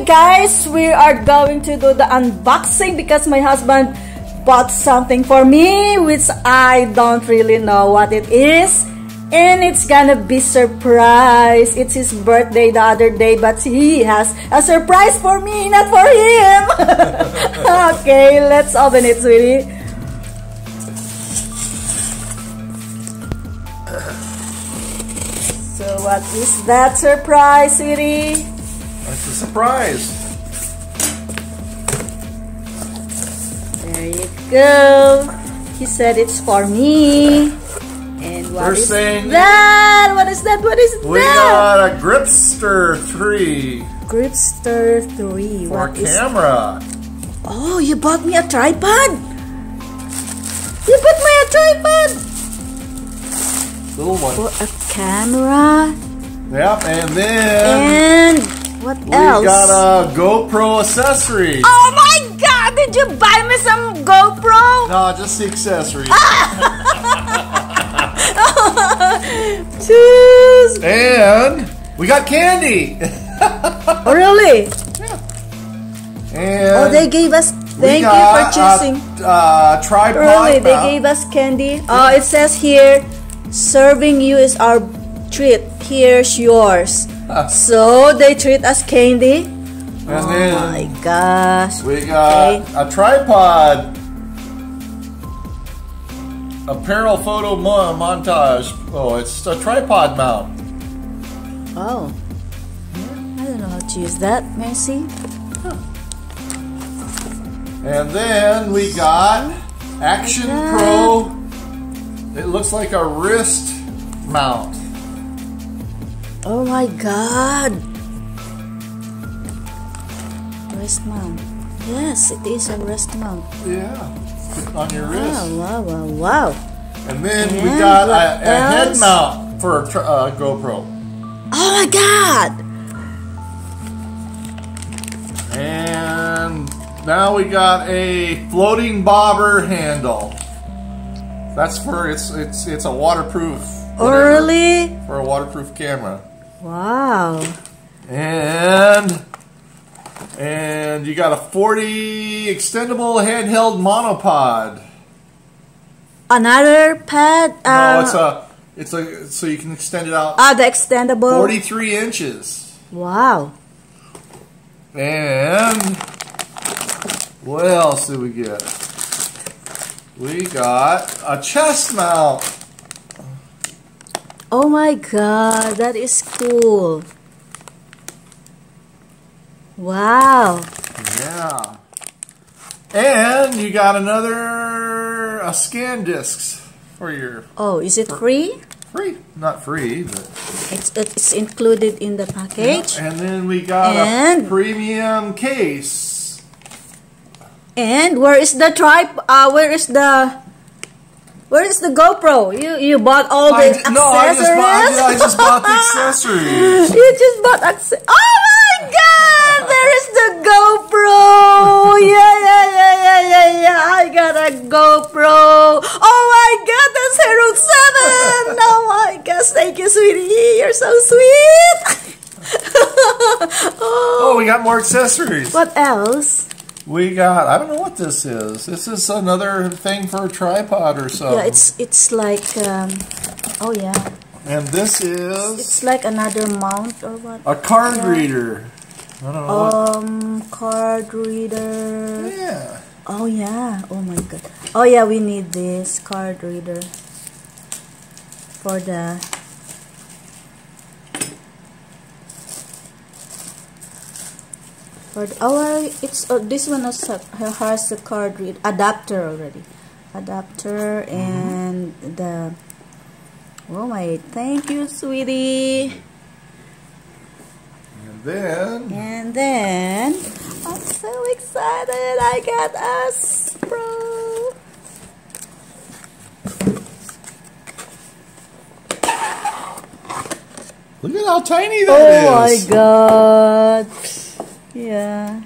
Okay guys, we are going to do the unboxing because my husband bought something for me which I don't really know what it is, and it's gonna be surprise. It's his birthday the other day, but he has a surprise for me, not for him. Okay, let's open it, sweetie. So what is that surprise, sweetie? That's a surprise. There you go. He said it's for me. And what is that? What is that? What is that? We got a Gripster 3. Gripster 3. For a camera. Oh, you bought me a tripod? You bought me a tripod? Little one. For a camera. Yep, and then... what else? We got a GoPro accessory. Oh my God! Did you buy me some GoPro? No, just the accessories. Choose. And we got candy. Oh, really? Yeah. And they gave us. Thank you for choosing. Tripod. Really, they gave us candy. Oh, it says here, serving you is our treat. Here's yours. So they treat us candy. And oh then my gosh. We got a tripod. Apparel photo montage. Oh, it's a tripod mount. Oh. I don't know how to use that. May I see? And then we got Action Pro. It looks like a wrist mount. Oh my God. Wrist mount. Yes, it is a wrist mount. Yeah. On your wrist. Wow, wow, wow. And then we got a head mount for a GoPro. Oh my God. And now we got a floating bobber handle. That's for it's a waterproof. Oh, really? For a waterproof camera. Wow. And you got a 40 extendable handheld monopod. Another pad? No, it's a so you can extend it out. The extendable. 43 inches. Wow. And what else did we get? We got a chest mount. Oh my God, that is cool. Wow. Yeah. And you got a scan discs for your... Oh, is it free? Free. Not free, but... It's included in the package. Yeah. And then we got a premium case. And where is the Where is the GoPro? You bought all the accessories? No, I just bought the accessories. You just bought accessories. Oh my God! There is the GoPro! Yeah. I got a GoPro. Oh my God, that's Hero 7! Oh my gosh, thank you, sweetie. You're so sweet. Oh, we got more accessories. What else? We got, I don't know what this is. This is another thing for a tripod or something. Yeah, it's like, oh yeah. And this is... It's like another mount or what? A card reader. I don't know card reader. Yeah. Oh yeah, oh my God. Oh yeah, we need this card reader. For the... it's this one also has a card read adapter already, and the thank you, sweetie. And then I'm so excited. I got us Pro. Look at how tiny that is. Oh my God. Yeah.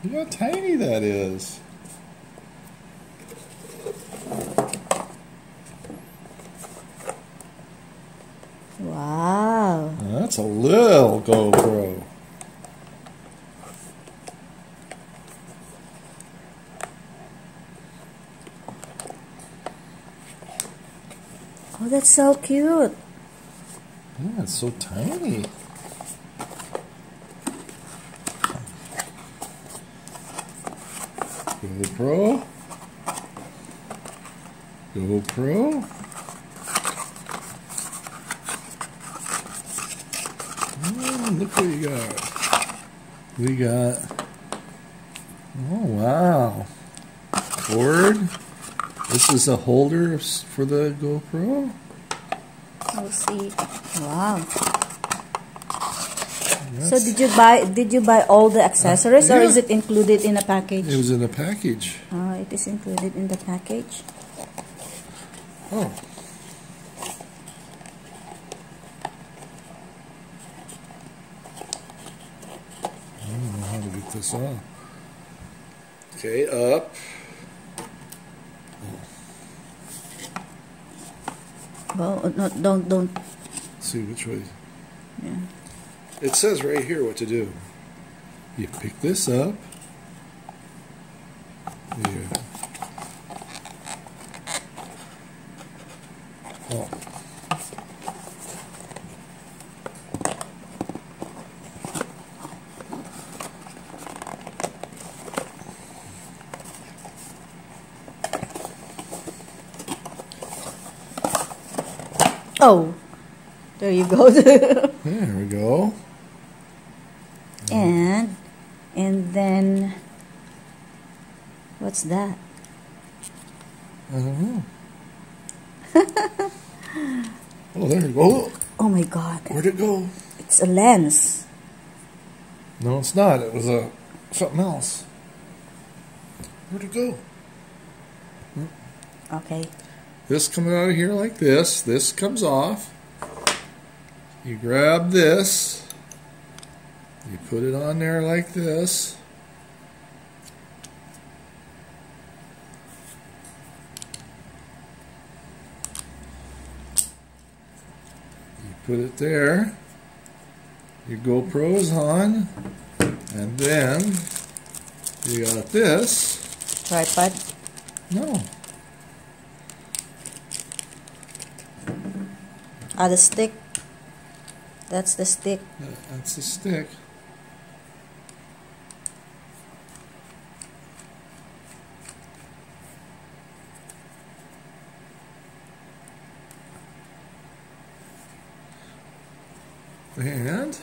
Look how tiny that is. Wow. That's a little GoPro. Oh, that's so cute. Yeah, it's so tiny. GoPro. GoPro. Oh, look what you got. We got, oh wow, cord. This is a holder for the GoPro. We'll see. Wow. That's, So did you buy all the accessories or yeah. is it included in a package? It was in a package. Oh, it is included in the package. Oh. I don't know how to get this off. Okay, up. Well, no, don't. Let's see which way. Yeah. It says right here what to do. You pick this up. Yeah. Oh. Oh, there you go. There we go. and then what's that? I don't know. Oh, there you go. Oh my God! Where'd it go? It's a lens. No, it's not. It was something else. Where'd it go? Okay. This comes out of here like this. This comes off. You grab this. You put it on there like this. You put it there. Your GoPro is on. And then you got this. Tripod. No. Ah, the stick. That's the stick. That's the stick. And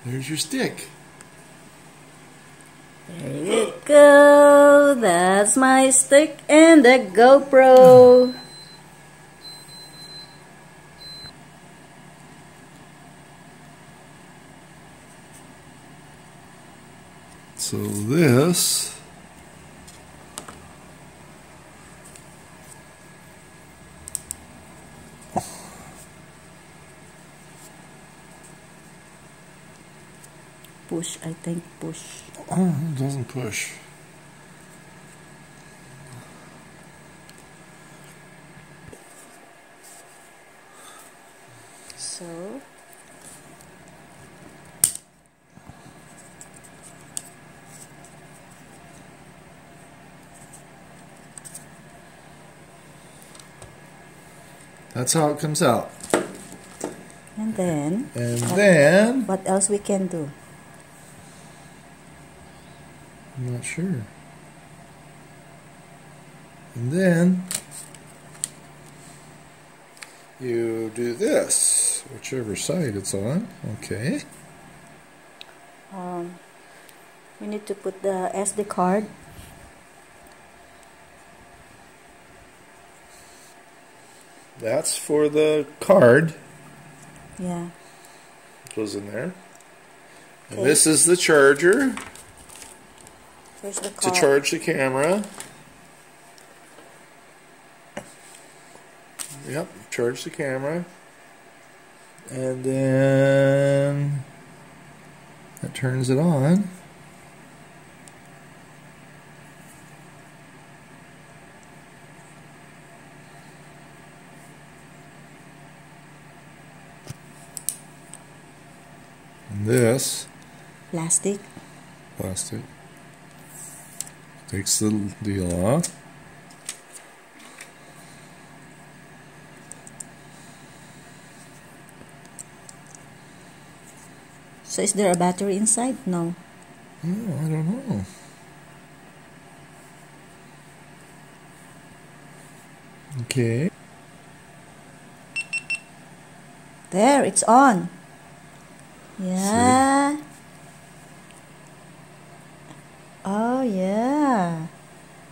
there's your stick. There you go. That's my stick and the GoPro. So this Push, I think push. it doesn't push. So That's how it comes out. and then then what else we can do? I'm not sure. And then you do this, whichever side it's on. Okay. We need to put the SD card. That's for the card. Yeah. Goes in there. And Okay. this is the charger Here's the to card. charge the camera. Yep, charge the camera. And then that turns it on. this Plastic. plastic. Takes the deal off. So is there a battery inside? No. Oh, I don't know. Okay. There, it's on. Yeah. See? Oh, yeah.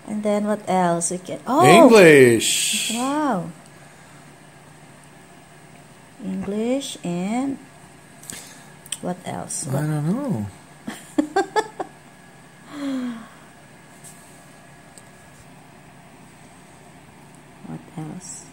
And then what else? We can. Oh! English! Wow. English and what else? I don't know. What else?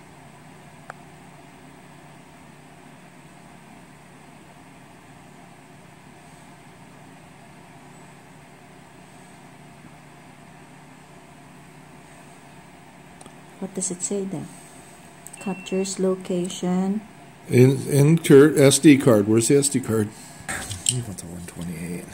What does it say then? Captures location. Insert SD card. Where's the SD card? You want the 128.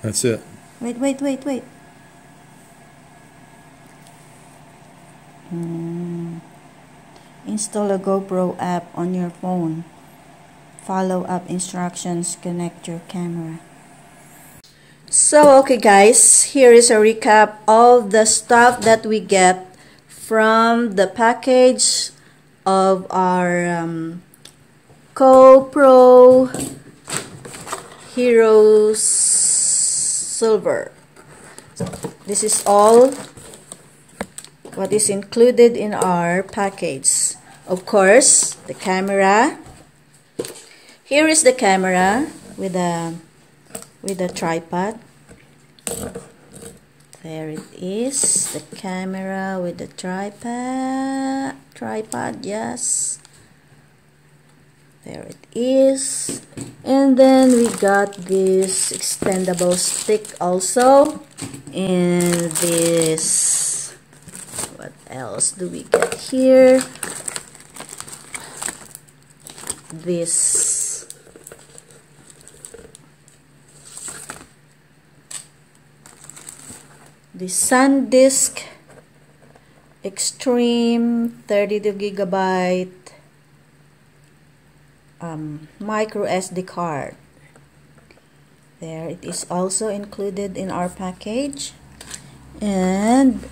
That's it. Wait. Install a GoPro app on your phone. Follow up instructions. Connect your camera. So, okay guys, here is a recap of the stuff that we get from the package of our GoPro Heroes Silver. So, this is all what is included in our package. Of course, the camera. Here is the camera with a tripod. There it is, the camera with the tripod, yes. There it is. And then we got this extendable stick also. And this, what else do we get here? This SanDisk Extreme 32GB micro SD card. There it is, also included in our package. And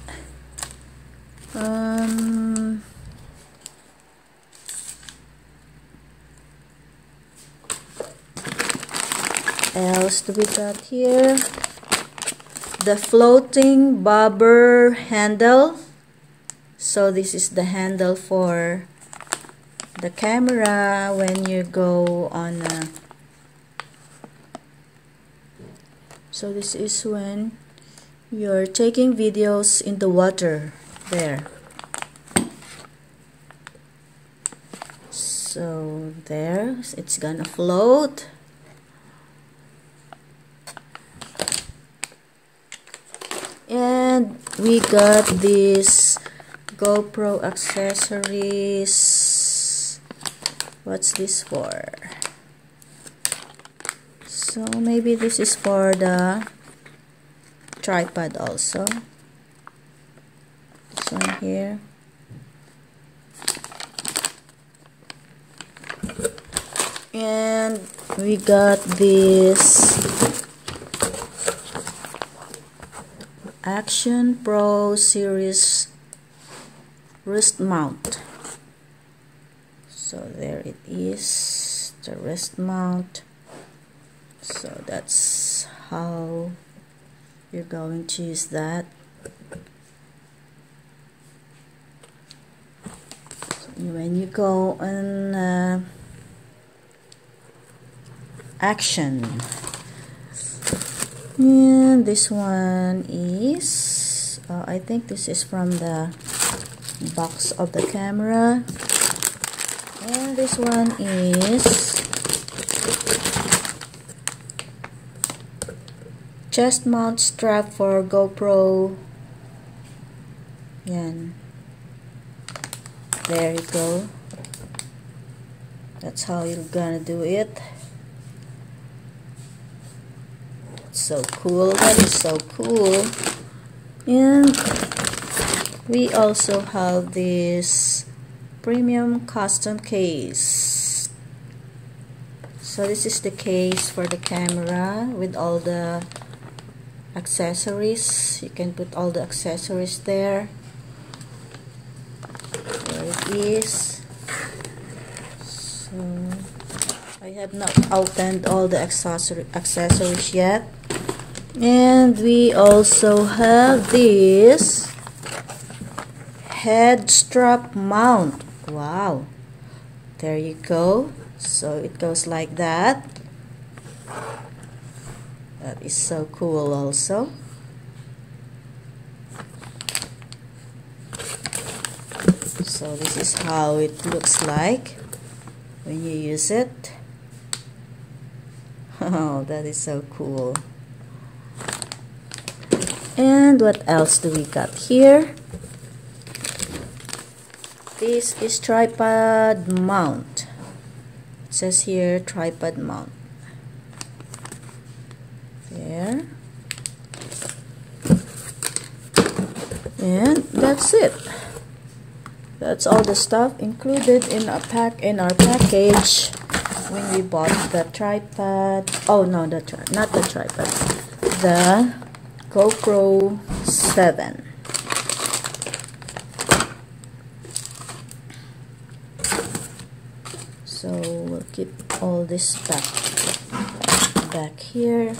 else do we got here? The floating bobber handle. So this is the handle for the camera when you go on so this is when you're taking videos in the water. There. So there, it's gonna float. And we got this GoPro accessories. What's this for? So maybe this is for the tripod also. This one here. And we got this Action Pro Series wrist mount. So there it is, the wrist mount. So that's how you're going to use that. So when you go on action. And this one is, I think this is from the box of the camera. And this one is chest mount strap for GoPro. Yan. There you go. That's how you're gonna do it. So cool. That is so cool. And we also have this premium custom case. So this is the case for the camera with all the accessories. You can put all the accessories there. There it is. So I have not opened all the accessories yet. And we also have this head strap mount. Wow, there you go. So it goes like that. That is so cool also. So this is how it looks like when you use it. Oh, that is so cool. And what else do we got here? This is tripod mount. It says here tripod mount. There. And that's it. That's all the stuff included in our package when we bought the tripod. Oh no, not the tripod. The GoPro 7. So we'll keep all this back here.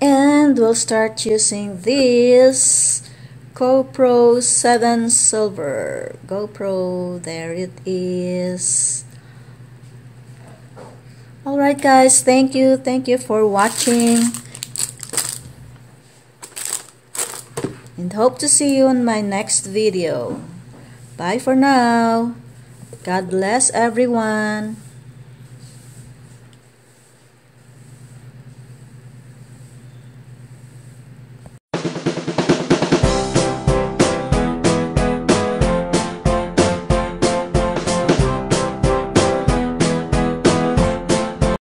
And we'll start using this GoPro 7 Silver. GoPro, there it is. Alright guys, thank you for watching. And hope to see you on my next video. Bye for now. God bless everyone.